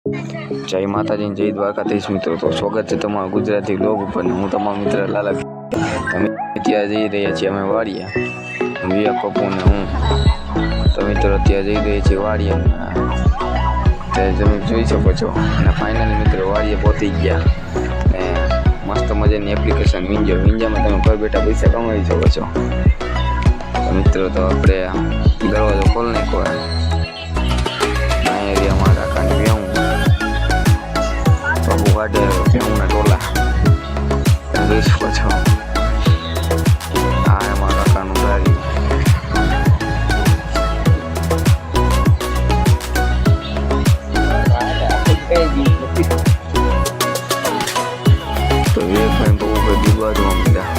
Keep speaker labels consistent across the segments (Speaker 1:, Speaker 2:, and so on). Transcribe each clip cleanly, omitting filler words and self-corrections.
Speaker 1: જય માતાજી, જય દ્વારકાધીશ મિત્રો. તો સ્વાગત છે તમારું ગુજરાતી બ્લોગ ઉપર. હું તમારો મિત્ર લાલા. તમે ત્યાં જઈ રહ્યા છીએ અમે વાડિયા, વિયા પપ્પુ ને હું. તો મિત્રો ત્યાં જઈ રહ્યા છીએ વાડિયા. તમે જોઈ શકો છો. અને ફાઇનલી મિત્રો વાડિયા પહોંચી ગયા. ને મસ્ત મજાની એપ્લિકેશન વિંજામાં તમે ઘર બેઠા પૈસા કમાવી શકો છો. તો મિત્રો તો આપણે દરવાજો ખોલી નાખો. આ એરિયામાં રાખવાની વ્યવું પપ્પુ કાઢે વ્યવના ટોલા જોઈ શકો છો. આ એમાં કાકાનું ગાડી. તો એ ભાઈ બહુ બધી બાજુમાં બધા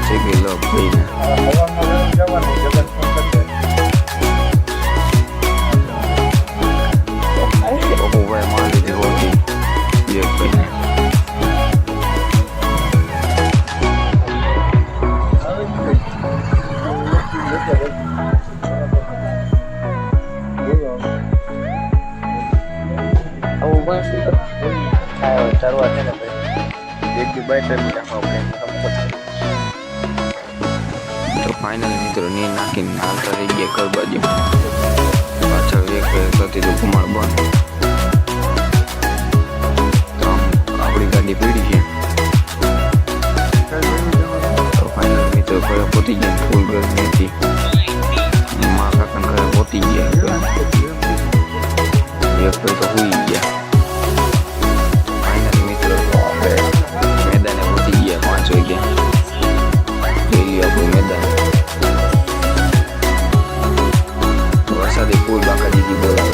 Speaker 1: છે કે લો ભાઈને પપ્પુભાઈ મારી લીધી હોતી એક ભાઈને. તો ફાઇનલ મિત્રો ની નાખીને હાલતા રહી ગયા ઘર બાજુ. પાછળ એક સતી તો કુમાર બંધ. તો આપણી ગાડી પડી છે. તો ફાઇનલ મિત્રો ઘરે પહોંચી ગયા. ફૂલ ગરમી હતી. મા કાકા ઘરે પહોંચી ગયા. એક ભાઈ તો સુઈ ગયા. ફાઇનલ મિત્રો તો આપણે મેદાને પહોંચી ગયા 5 વાગ્યા. ડેલી આપણું મેદાન. વરસાદી ફૂલ બાકા દીદી બોલાવે.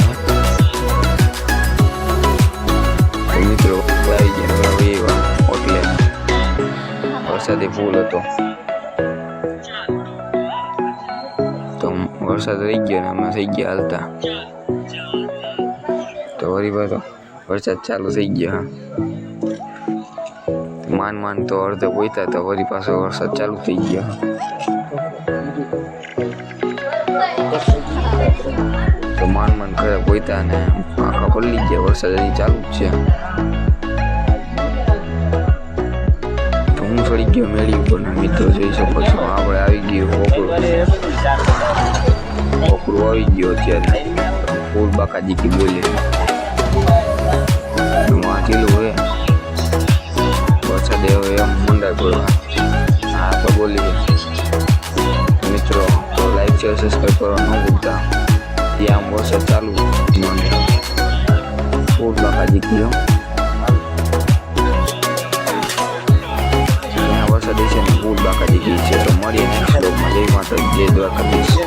Speaker 1: મિત્રો આવી ગયા એવા હોટલે. વરસાદી ફૂલ હતો. તો વરસાદ રહી ગયો ને અમે થઈ ગયા હાલતા. તો વળી તો વરસાદ ચાલુ થઈ ગયો. માન તો અડધે પહોંચ્યા તો વળી પાછો વરસાદ ચાલુ થઈ ગયો. તો માન ઘરે પહોંચ્યા ને આખા પલ્લી ગયા. વરસાદ હજી ચાલુ જ છે. તો હું ચડી ગયો મેળી ઉપર ને મિત્રો જોઈ શકો છો. આપણે આવી ગયું ઓકરું આવી ગયો અત્યારે. ફૂલ બાકા જીકી બોલે વાંચેલું હોય. વરસાદ એવો એમ મંડાય પડવા. હા તો બોલી મિત્રો તો લાઈક શેર સબસ્ક્રાઈબ કરવા ન ભૂલતા. ત્યાં વરસાદ ચાલુ મને ફૂલ બાકા જીકી ત્યાં વરસાદ છે ને ફૂલ બાકા જીકી છે. તો મળીએ નેક્સ્ટ બ્લોગમાં. જય માતા, જય દ્વારકાધીશ.